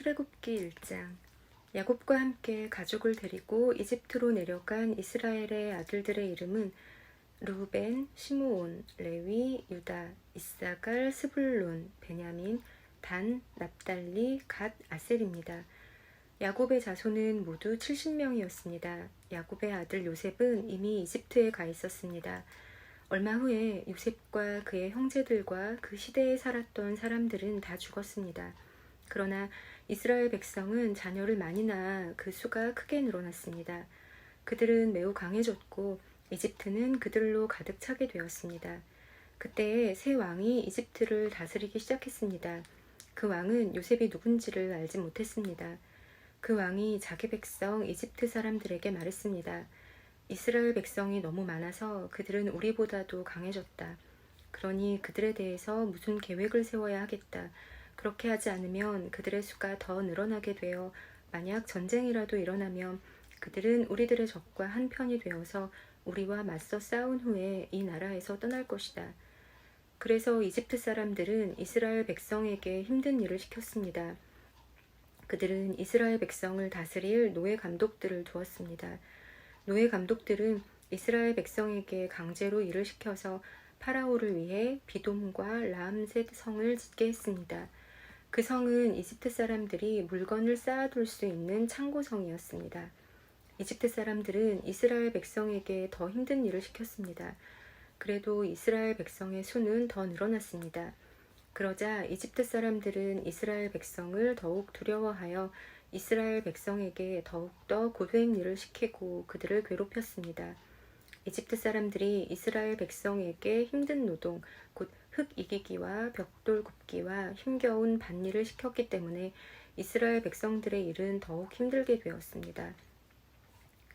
출애굽기 1장. 야곱과 함께 가족을 데리고 이집트로 내려간 이스라엘의 아들들의 이름은 르우벤, 시므온, 레위, 유다, 이사갈, 스불론, 베냐민, 단, 납달리, 갓, 아셀입니다. 야곱의 자손은 모두 70명이었습니다. 야곱의 아들 요셉은 이미 이집트에 가 있었습니다. 얼마 후에 요셉과 그의 형제들과 그 시대에 살았던 사람들은 다 죽었습니다. 그러나 이스라엘 백성은 자녀를 많이 낳아 그 수가 크게 늘어났습니다. 그들은 매우 강해졌고 이집트는 그들로 가득 차게 되었습니다. 그때 새 왕이 이집트를 다스리기 시작했습니다. 그 왕은 요셉이 누군지를 알지 못했습니다. 그 왕이 자기 백성 이집트 사람들에게 말했습니다. 이스라엘 백성이 너무 많아서 그들은 우리보다도 강해졌다. 그러니 그들에 대해서 무슨 계획을 세워야 하겠다. 그렇게 하지 않으면 그들의 수가 더 늘어나게 되어 만약 전쟁이라도 일어나면 그들은 우리들의 적과 한편이 되어서 우리와 맞서 싸운 후에 이 나라에서 떠날 것이다. 그래서 이집트 사람들은 이스라엘 백성에게 힘든 일을 시켰습니다. 그들은 이스라엘 백성을 다스릴 노예 감독들을 두었습니다. 노예 감독들은 이스라엘 백성에게 강제로 일을 시켜서 파라오를 위해 비돔과 라암셋 성을 짓게 했습니다. 그 성은 이집트 사람들이 물건을 쌓아둘 수 있는 창고성이었습니다. 이집트 사람들은 이스라엘 백성에게 더 힘든 일을 시켰습니다. 그래도 이스라엘 백성의 수는 더 늘어났습니다. 그러자 이집트 사람들은 이스라엘 백성을 더욱 두려워하여 이스라엘 백성에게 더욱더 고된 일을 시키고 그들을 괴롭혔습니다. 이집트 사람들이 이스라엘 백성에게 힘든 노동, 곧 흙 이기기와 벽돌 굽기와 힘겨운 밭일을 시켰기 때문에 이스라엘 백성들의 일은 더욱 힘들게 되었습니다.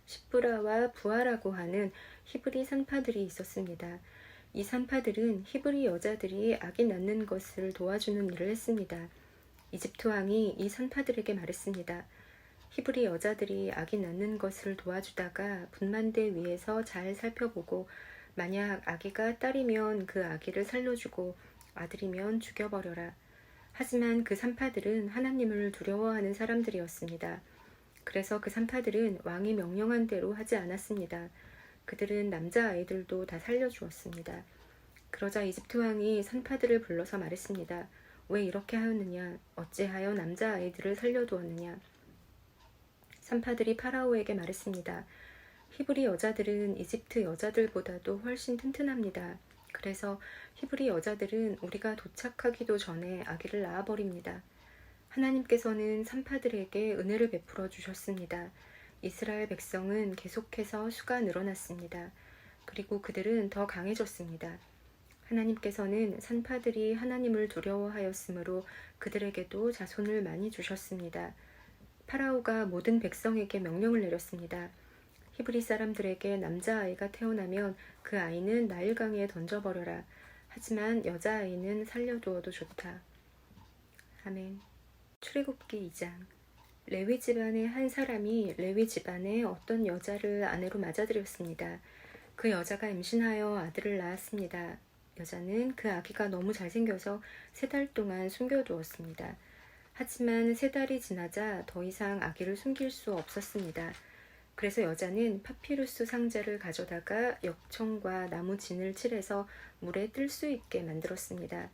시프라와 부하라고 하는 히브리 산파들이 있었습니다. 이 산파들은 히브리 여자들이 아기 낳는 것을 도와주는 일을 했습니다. 이집트 왕이 이 산파들에게 말했습니다. 히브리 여자들이 아기 낳는 것을 도와주다가 분만대 위에서 잘 살펴보고 만약 아기가 딸이면 그 아기를 살려주고 아들이면 죽여버려라. 하지만 그 산파들은 하나님을 두려워하는 사람들이었습니다. 그래서 그 산파들은 왕이 명령한 대로 하지 않았습니다. 그들은 남자아이들도 다 살려주었습니다. 그러자 이집트 왕이 산파들을 불러서 말했습니다. 왜 이렇게 하였느냐? 어찌하여 남자아이들을 살려두었느냐? 산파들이 파라오에게 말했습니다. 히브리 여자들은 이집트 여자들보다도 훨씬 튼튼합니다. 그래서 히브리 여자들은 우리가 도착하기도 전에 아기를 낳아버립니다. 하나님께서는 산파들에게 은혜를 베풀어 주셨습니다. 이스라엘 백성은 계속해서 수가 늘어났습니다. 그리고 그들은 더 강해졌습니다. 하나님께서는 산파들이 하나님을 두려워하였으므로 그들에게도 자손을 많이 주셨습니다. 파라오가 모든 백성에게 명령을 내렸습니다. 히브리 사람들에게 남자아이가 태어나면 그 아이는 나일강에 던져버려라. 하지만 여자아이는 살려두어도 좋다. 아멘. 출애굽기 2장. 레위 집안의 한 사람이 레위 집안의 어떤 여자를 아내로 맞아들였습니다. 그 여자가 임신하여 아들을 낳았습니다. 여자는 그 아기가 너무 잘생겨서 3달 동안 숨겨두었습니다. 하지만 3달이 지나자 더 이상 아기를 숨길 수 없었습니다. 그래서 여자는 파피루스 상자를 가져다가 역청과 나무 진을 칠해서 물에 뜰 수 있게 만들었습니다.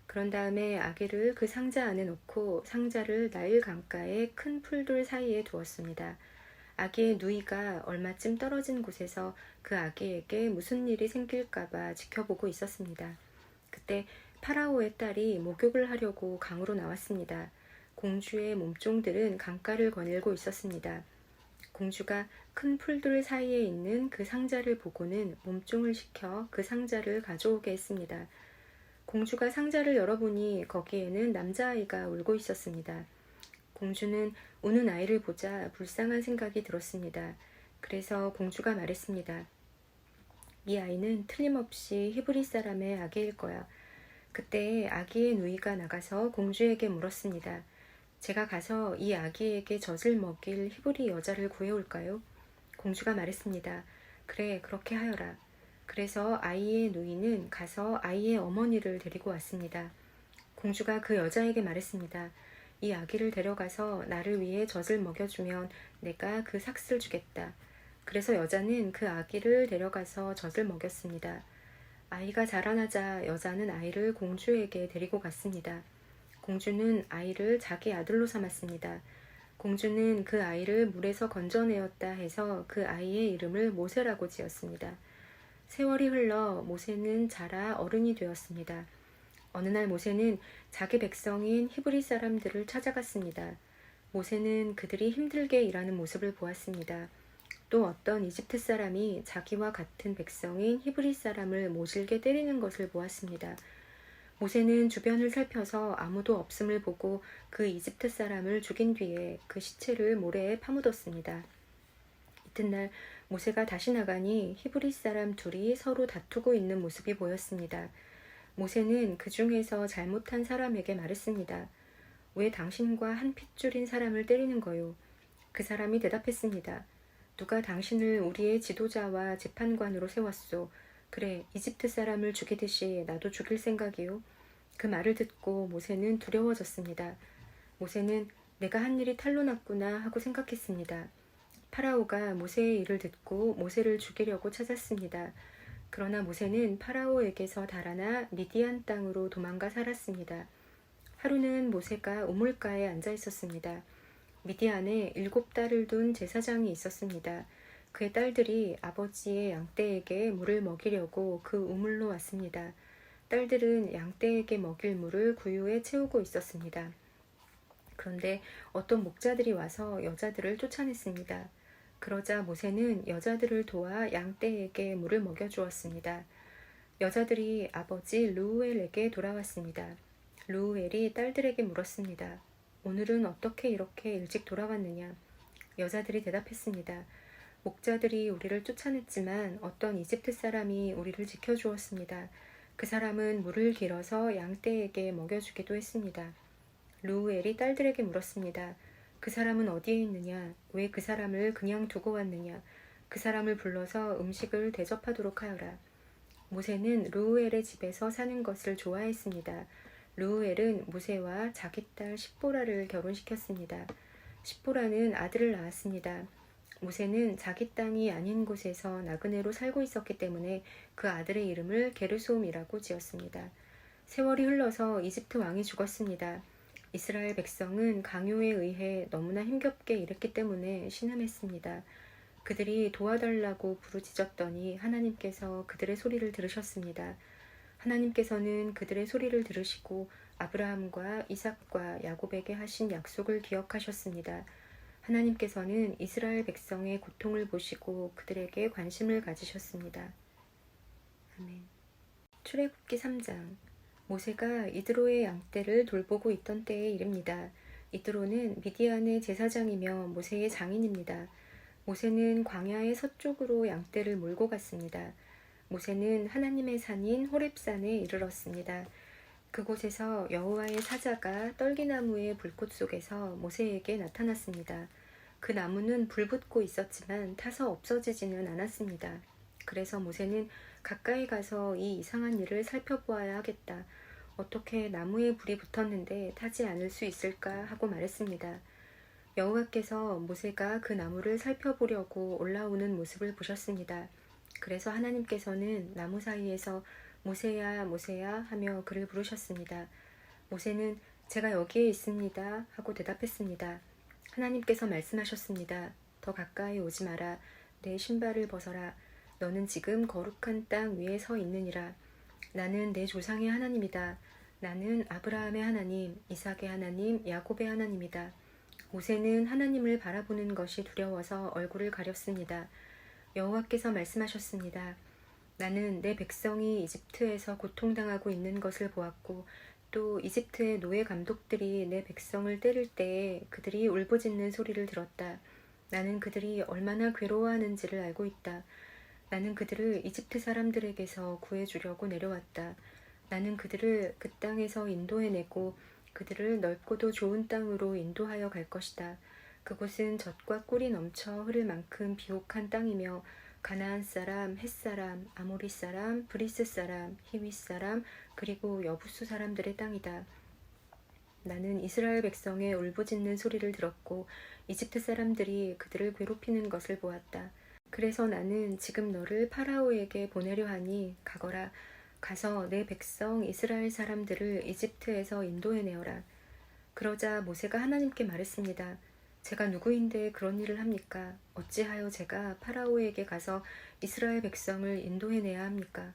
그런 다음에 아기를 그 상자 안에 넣고 상자를 나일 강가의 큰 풀들 사이에 두었습니다. 아기의 누이가 얼마쯤 떨어진 곳에서 그 아기에게 무슨 일이 생길까봐 지켜보고 있었습니다. 그때 파라오의 딸이 목욕을 하려고 강으로 나왔습니다. 공주의 몸종들은 강가를 거닐고 있었습니다. 공주가 큰 풀들 사이에 있는 그 상자를 보고는 몸종을 시켜 그 상자를 가져오게 했습니다. 공주가 상자를 열어보니 거기에는 남자아이가 울고 있었습니다. 공주는 우는 아이를 보자 불쌍한 생각이 들었습니다. 그래서 공주가 말했습니다. 이 아이는 틀림없이 히브리 사람의 아기일 거야. 그때 아기의 누이가 나가서 공주에게 물었습니다. 제가 가서 이 아기에게 젖을 먹일 히브리 여자를 구해올까요? 공주가 말했습니다. 그래, 그렇게 하여라. 그래서 아이의 누이는 가서 아이의 어머니를 데리고 왔습니다. 공주가 그 여자에게 말했습니다. 이 아기를 데려가서 나를 위해 젖을 먹여주면 내가 그 삭슬 주겠다. 그래서 여자는 그 아기를 데려가서 젖을 먹였습니다. 아이가 자라나자 여자는 아이를 공주에게 데리고 갔습니다. 공주는 아이를 자기 아들로 삼았습니다. 공주는 그 아이를 물에서 건져내었다 해서 그 아이의 이름을 모세라고 지었습니다. 세월이 흘러 모세는 자라 어른이 되었습니다. 어느 날 모세는 자기 백성인 히브리 사람들을 찾아갔습니다. 모세는 그들이 힘들게 일하는 모습을 보았습니다. 또 어떤 이집트 사람이 자기와 같은 백성인 히브리 사람을 모질게 때리는 것을 보았습니다. 모세는 주변을 살펴서 아무도 없음을 보고 그 이집트 사람을 죽인 뒤에 그 시체를 모래에 파묻었습니다. 이튿날 모세가 다시 나가니 히브리 사람 둘이 서로 다투고 있는 모습이 보였습니다. 모세는 그 중에서 잘못한 사람에게 말했습니다. 왜 당신과 한 핏줄인 사람을 때리는 거요? 그 사람이 대답했습니다. 누가 당신을 우리의 지도자와 재판관으로 세웠소? 그래, 이집트 사람을 죽이듯이 나도 죽일 생각이요. 그 말을 듣고 모세는 두려워졌습니다. 모세는 내가 한 일이 탈로 났구나 하고 생각했습니다. 파라오가 모세의 일을 듣고 모세를 죽이려고 찾았습니다. 그러나 모세는 파라오에게서 달아나 미디안 땅으로 도망가 살았습니다. 하루는 모세가 우물가에 앉아 있었습니다. 미디안에 7딸을 둔 제사장이 있었습니다. 그의 딸들이 아버지의 양떼에게 물을 먹이려고 그 우물로 왔습니다. 딸들은 양떼에게 먹일 물을 구유에 채우고 있었습니다. 그런데 어떤 목자들이 와서 여자들을 쫓아냈습니다. 그러자 모세는 여자들을 도와 양떼에게 물을 먹여주었습니다. 여자들이 아버지 르우엘에게 돌아왔습니다. 르우엘이 딸들에게 물었습니다. 오늘은 어떻게 이렇게 일찍 돌아왔느냐? 여자들이 대답했습니다. 목자들이 우리를 쫓아냈지만 어떤 이집트 사람이 우리를 지켜주었습니다. 그 사람은 물을 길어서 양떼에게 먹여주기도 했습니다. 르우엘이 딸들에게 물었습니다. 그 사람은 어디에 있느냐? 왜 그 사람을 그냥 두고 왔느냐? 그 사람을 불러서 음식을 대접하도록 하여라. 모세는 르우엘의 집에서 사는 것을 좋아했습니다. 르우엘은 모세와 자기 딸 십보라를 결혼시켰습니다. 십보라는 아들을 낳았습니다. 모세는 자기 땅이 아닌 곳에서 나그네로 살고 있었기 때문에 그 아들의 이름을 게르솜이라고 지었습니다. 세월이 흘러서 이집트 왕이 죽었습니다. 이스라엘 백성은 강요에 의해 너무나 힘겹게 일했기 때문에 신음했습니다. 그들이 도와달라고 부르짖었더니 하나님께서 그들의 소리를 들으셨습니다. 하나님께서는 그들의 소리를 들으시고 아브라함과 이삭과 야곱에게 하신 약속을 기억하셨습니다. 하나님께서는 이스라엘 백성의 고통을 보시고 그들에게 관심을 가지셨습니다. 아멘. 출애굽기 3장. 모세가 이드로의 양떼를 돌보고 있던 때의 일입니다. 이드로는 미디안의 제사장이며 모세의 장인입니다. 모세는 광야의 서쪽으로 양떼를 몰고 갔습니다. 모세는 하나님의 산인 호렙산에 이르렀습니다. 그곳에서 여호와의 사자가 떨기나무의 불꽃 속에서 모세에게 나타났습니다. 그 나무는 불붙고 있었지만 타서 없어지지는 않았습니다. 그래서 모세는 가까이 가서 이 이상한 일을 살펴보아야 하겠다. 어떻게 나무에 불이 붙었는데 타지 않을 수 있을까 하고 말했습니다. 여호와께서 모세가 그 나무를 살펴보려고 올라오는 모습을 보셨습니다. 그래서 하나님께서는 나무 사이에서 모세야 모세야 하며 그를 부르셨습니다. 모세는 제가 여기에 있습니다 하고 대답했습니다. 하나님께서 말씀하셨습니다. 더 가까이 오지 마라. 내 신발을 벗어라. 너는 지금 거룩한 땅 위에 서 있느니라. 나는 내 조상의 하나님이다. 나는 아브라함의 하나님, 이삭의 하나님, 야곱의 하나님이다. 모세는 하나님을 바라보는 것이 두려워서 얼굴을 가렸습니다. 여호와께서 말씀하셨습니다. 나는 내 백성이 이집트에서 고통당하고 있는 것을 보았고 또 이집트의 노예 감독들이 내 백성을 때릴 때에 그들이 울부짖는 소리를 들었다. 나는 그들이 얼마나 괴로워하는지를 알고 있다. 나는 그들을 이집트 사람들에게서 구해주려고 내려왔다. 나는 그들을 그 땅에서 인도해내고 그들을 넓고도 좋은 땅으로 인도하여 갈 것이다. 그곳은 젖과 꿀이 넘쳐 흐를 만큼 비옥한 땅이며 가나안 사람, 헷 사람, 아모리 사람, 브리스 사람, 히윗 사람, 그리고 여부수 사람들의 땅이다. 나는 이스라엘 백성의 울부짖는 소리를 들었고 이집트 사람들이 그들을 괴롭히는 것을 보았다. 그래서 나는 지금 너를 파라오에게 보내려 하니 가거라. 가서 내 백성 이스라엘 사람들을 이집트에서 인도해내어라. 그러자 모세가 하나님께 말했습니다. 제가 누구인데 그런 일을 합니까? 어찌하여 제가 파라오에게 가서 이스라엘 백성을 인도해내야 합니까?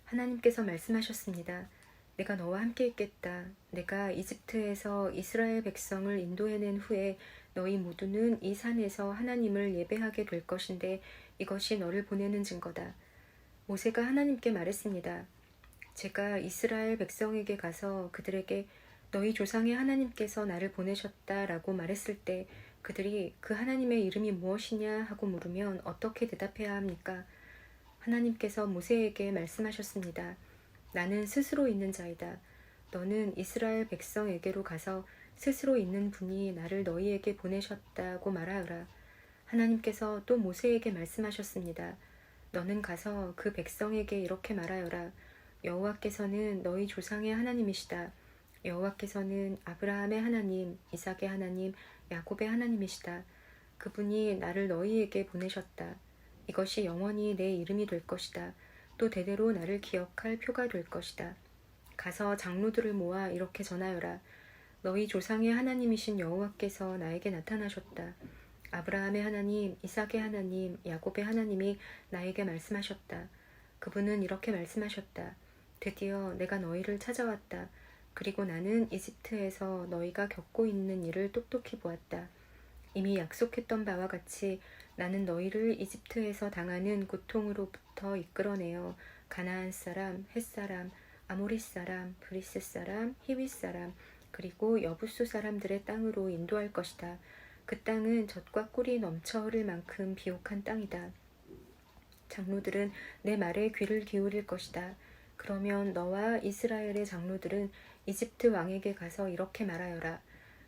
하나님께서 말씀하셨습니다. 내가 너와 함께 있겠다. 내가 이집트에서 이스라엘 백성을 인도해낸 후에 너희 모두는 이 산에서 하나님을 예배하게 될 것인데 이것이 너를 보내는 증거다. 모세가 하나님께 말했습니다. 제가 이스라엘 백성에게 가서 그들에게 너희 조상의 하나님께서 나를 보내셨다라고 말했을 때 그들이 그 하나님의 이름이 무엇이냐 하고 물으면 어떻게 대답해야 합니까? 하나님께서 모세에게 말씀하셨습니다. 나는 스스로 있는 자이다. 너는 이스라엘 백성에게로 가서 스스로 있는 분이 나를 너희에게 보내셨다고 말하여라. 하나님께서 또 모세에게 말씀하셨습니다. 너는 가서 그 백성에게 이렇게 말하여라. 여호와께서는 너희 조상의 하나님이시다. 여호와께서는 아브라함의 하나님, 이삭의 하나님, 야곱의 하나님이시다. 그분이 나를 너희에게 보내셨다. 이것이 영원히 내 이름이 될 것이다. 또 대대로 나를 기억할 표가 될 것이다. 가서 장로들을 모아 이렇게 전하여라. 너희 조상의 하나님이신 여호와께서 나에게 나타나셨다. 아브라함의 하나님, 이삭의 하나님, 야곱의 하나님이 나에게 말씀하셨다. 그분은 이렇게 말씀하셨다. 드디어 내가 너희를 찾아왔다. 그리고 나는 이집트에서 너희가 겪고 있는 일을 똑똑히 보았다. 이미 약속했던 바와 같이 나는 너희를 이집트에서 당하는 고통으로부터 이끌어내어 가나안 사람, 헷 사람, 아모리 사람, 브리스 사람, 히윗 사람, 그리고 여부수 사람들의 땅으로 인도할 것이다. 그 땅은 젖과 꿀이 넘쳐 흐를 만큼 비옥한 땅이다. 장로들은 내 말에 귀를 기울일 것이다. 그러면 너와 이스라엘의 장로들은 이집트 왕에게 가서 이렇게 말하여라.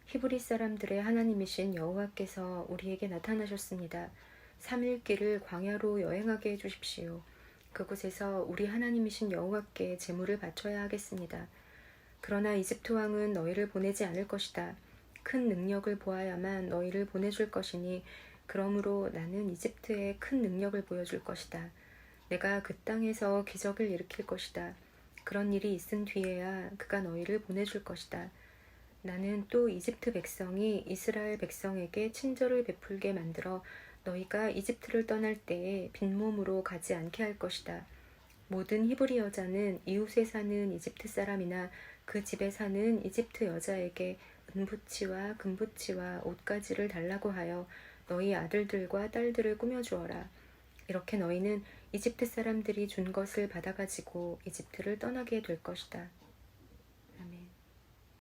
히브리 사람들의 하나님이신 여호와께서 우리에게 나타나셨습니다. 3일 길을 광야로 여행하게 해주십시오. 그곳에서 우리 하나님이신 여호와께 제물을 바쳐야 하겠습니다. 그러나 이집트 왕은 너희를 보내지 않을 것이다. 큰 능력을 보아야만 너희를 보내줄 것이니 그러므로 나는 이집트에 큰 능력을 보여줄 것이다. 내가 그 땅에서 기적을 일으킬 것이다. 그런 일이 있은 뒤에야 그가 너희를 보내줄 것이다. 나는 또 이집트 백성이 이스라엘 백성에게 친절을 베풀게 만들어 너희가 이집트를 떠날 때에 빈몸으로 가지 않게 할 것이다. 모든 히브리 여자는 이웃에 사는 이집트 사람이나 그 집에 사는 이집트 여자에게 은부치와 금부치와 옷가지를 달라고 하여 너희 아들들과 딸들을 꾸며주어라. 이렇게 너희는 이집트 사람들이 준 것을 받아가지고 이집트를 떠나게 될 것이다.